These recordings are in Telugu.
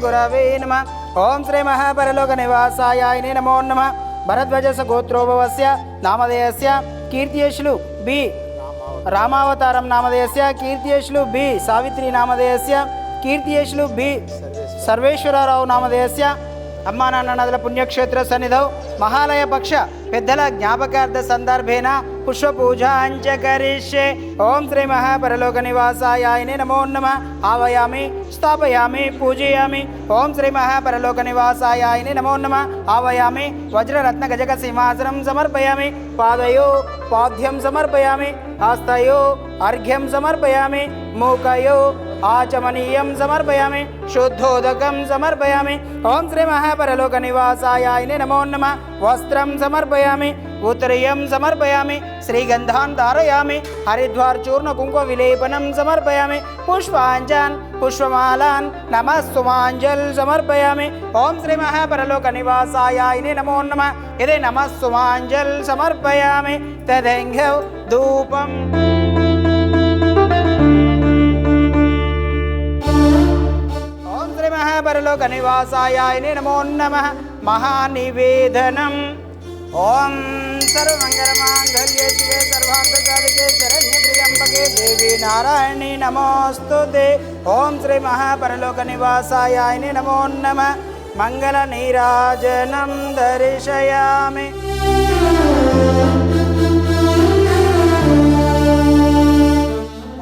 गुरवे नमः। ओम श्री महापरलोक निवासाय नमो नमः। भरद्वाजस्य गोत्रोभवस्य नामधेयस्य कीर्तियशुलु बी रामावतारं नामधेयस्य कीर्तियशुलु बी सावित्री नामधेयस्य कीर्तियशुलु बी सर्वेश्वरराव नामधेयस्य అమ్మా నాన్న నదుల పుణ్యక్షేత్ర సన్నిధౌ మహాలయ పక్ష పెద్దల జ్ఞాపకార్థ సందర్భేన పుష్పపూజాంచ కరిష్యే. ఓం శ్రీ మహాపరలోక నివాసాయ నమో నమః. ఆవయామి స్థాపయామి పూజయామి. ఓం శ్రీ మహాపరలోక నివాసాయ నమో నమః. ఆవయామి వజ్రరత్న గజక సింహాసనం సమర్పయామి. పాదయో పాద్యం సమర్పయామి. హస్తయో అర్ఘ్యం సమర్పయామి. మూకయో ఆచమనీయం సమర్పయామి. శుద్ధోదకం సమర్పయామి. ఓం శ్రీ మహాపరలోక నివాసాయ నమో నమః. వస్త్రం సమర్పయామి. ఉత్తరీయం సమర్పయామి. శ్రీగంధాన్ ధారయామి. హరిద్వార్ చూర్ణ కుంకుమ విలేపనం సమర్పయామి. పుష్పాంజన్ పుష్పమాలాన్ నమస్సుమాంజల్ సమర్పయామి. ఓం శ్రీ మహాపరలోక నివాసాయ నమో నమః. ఇదే నమస్సుమాంజల్ సమర్పయామి. తదంఘౌ ధూపం. महापरलोक निवासाय नमो नमः. महानिवेदनम. ओम सर्वमंगलमांगल्ये शिवे सर्वार्थसाधिके शरण्ये त्र्यंबके देवी नारायणी नमोस्तुते. ओम श्री महापरलोक निवासाय नमो नमः. मंगल नीराजनं दर्शयामि.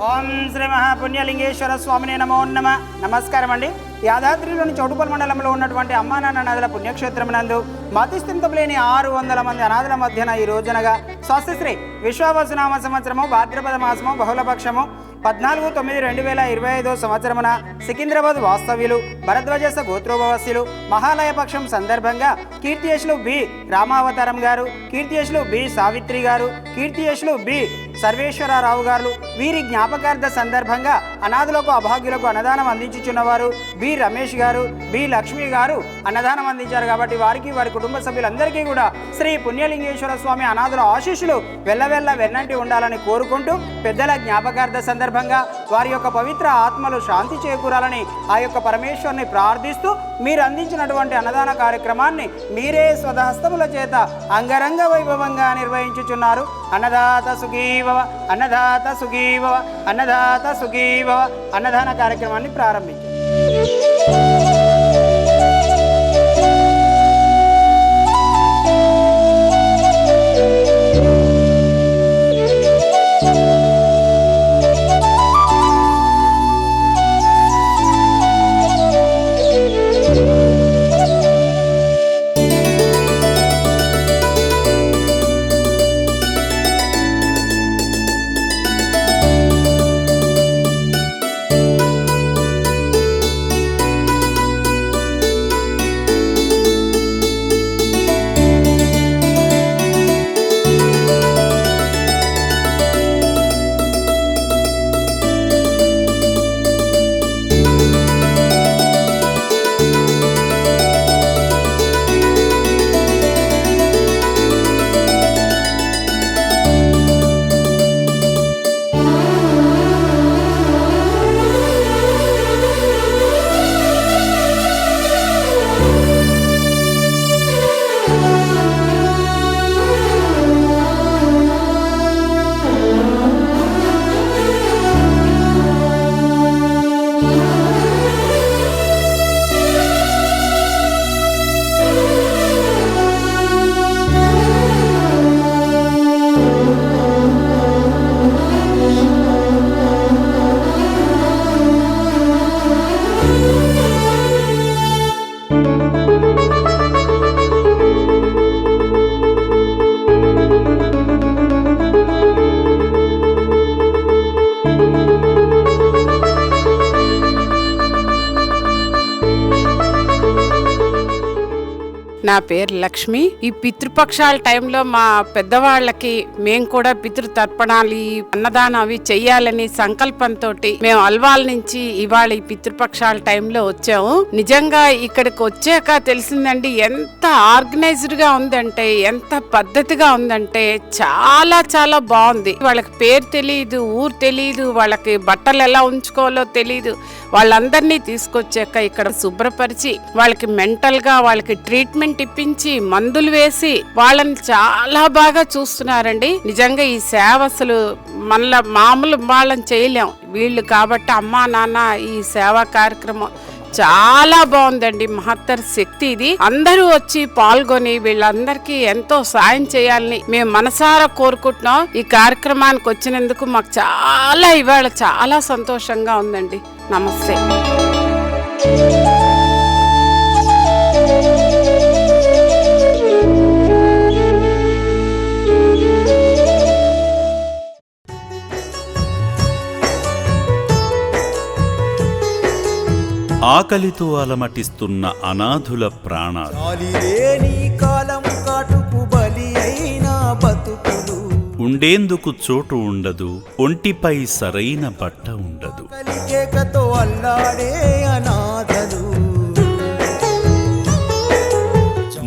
ఓం శ్రీ మహాపుణ్యలింగేశ్వర స్వామిని నమో నమః. నమస్కారం అండి. యాదాద్రిలోని చౌటుపల్లి మండలంలో ఉన్నటువంటి అమ్మా నాన్న నదుల పుణ్యక్షేత్రం నందు మతిస్థితం లేని 600 మంది అనాథల మధ్యన ఈ రోజునగా స్వస్తిశ్రీ విశ్వావసునామ సంవత్సరము భాద్రపద మాసము బహుళపక్షము 14/9/2025 సంవత్సరమున సికింద్రాబాద్ వాస్తవ్యులు భరద్వాజస గోత్రోభవస్యులు మహాలయ పక్షం సందర్భంగా కీర్తియశులు బి రామావతారం గారు, కీర్తియశులు బి సావిత్రి గారు, కీర్తియశులు బి సర్వేశ్వరరావు గారు వీరి జ్ఞాపకార్థ సందర్భంగా అనాథులకు అభాగ్యులకు అన్నదానం అందించుచున్నవారు బి రమేష్ గారు, బి లక్ష్మి గారు అన్నదానం అందించారు. కాబట్టి వారికి వారి కుటుంబ సభ్యులందరికీ కూడా శ్రీ పుణ్యలింగేశ్వర స్వామి అనాథుల ఆశీస్సులు వెల్లవెల్ల వెన్నంటి ఉండాలని కోరుకుంటూ పెద్దల జ్ఞాపకార్థ సందర్భంగా వారి యొక్క పవిత్ర ఆత్మలు శాంతి చేకూరాలని ఆ యొక్క పరమేశ్వరుని ప్రార్థిస్తూ మీరు అందించినటువంటి అన్నదాన కార్యక్రమాన్ని మీరే స్వదహస్తముల చేత అంగరంగ వైభవంగా నిర్వహించుచున్నారు. అన్నదాత సుఖీభవ, అన్నదాత సుఖీభవ, అన్నదాత సుఖీభవ. అన్నదాన కార్యక్రమాన్ని ప్రారంభించారు. నా పేరు లక్ష్మి. ఈ పితృపక్షాల టైంలో మా పెద్దవాళ్ళకి మేము కూడా పితృతర్పణాలు అన్నదానం అవి చెయ్యాలని సంకల్పంతో మేము అల్వాల్ నుంచి ఇవాళ ఈ పితృపక్షాల టైంలో వచ్చాము. నిజంగా ఇక్కడికి వచ్చాక తెలిసిందండి ఎంత ఆర్గనైజ్డ్ గా ఉందంటే, ఎంత పద్ధతిగా ఉందంటే చాలా చాలా బాగుంది. వాళ్ళకి పేరు తెలియదు, ఊరు తెలియదు, వాళ్ళకి బట్టలు ఎలా ఉంచుకోవాలో తెలియదు. వాళ్ళందరినీ తీసుకొచ్చాక ఇక్కడ శుభ్రపరిచి వాళ్ళకి మెంటల్ గా వాళ్ళకి ట్రీట్మెంట్ ఇప్పించి మందులు వేసి వాళ్ళని చాలా బాగా చూస్తున్నారండి. నిజంగా ఈ సేవ అసలు మళ్ళా మామూలు వాళ్ళని చేయలేం, వీళ్ళు కాబట్టి అమ్మా నాన్న ఈ సేవా కార్యక్రమం చాలా బాగుందండి. మహత్తర శక్తి ఇది. అందరూ వచ్చి పాల్గొని వీళ్ళందరికీ ఎంతో సాయం చేయాలని మేము మనసారా కోరుకుంటున్నాం. ఈ కార్యక్రమానికి వచ్చినందుకు మాకు ఇవాళ చాలా సంతోషంగా ఉందండి. నమస్తే. ఆకలితో అలమటిస్తున్న అనాథుల ప్రాణాలు, ఉండేందుకు చోటు ఉండదు, ఒంటిపై సరైన బట్ట ఉండదు.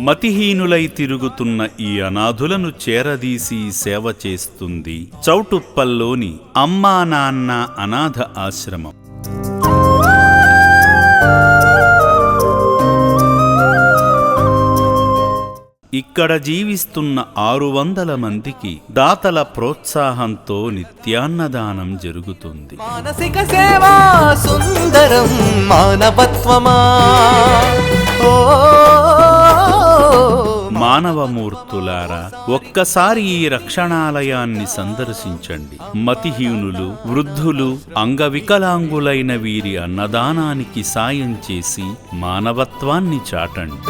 మతిహీనులై తిరుగుతున్న ఈ అనాథులను చేరదీసి సేవ చేస్తుంది చౌటుప్పల్లోని అమ్మా నాన్న అనాథ ఆశ్రమం. ఇక్కడ జీవిస్తున్న 600 మందికి దాతల ప్రోత్సాహంతో నిత్యాన్నదానం జరుగుతుంది. మానసిక సేవా సుందరం మానవత్వమా, మానవమూర్తులారా, ఒక్కసారి ఈ రక్షణాలయాన్ని సందర్శించండి. మతిహీనులు, వృద్ధులు, అంగవికలాంగులైన వీరి అన్నదానానికి సాయం చేసి మానవత్వాన్ని చాటండి.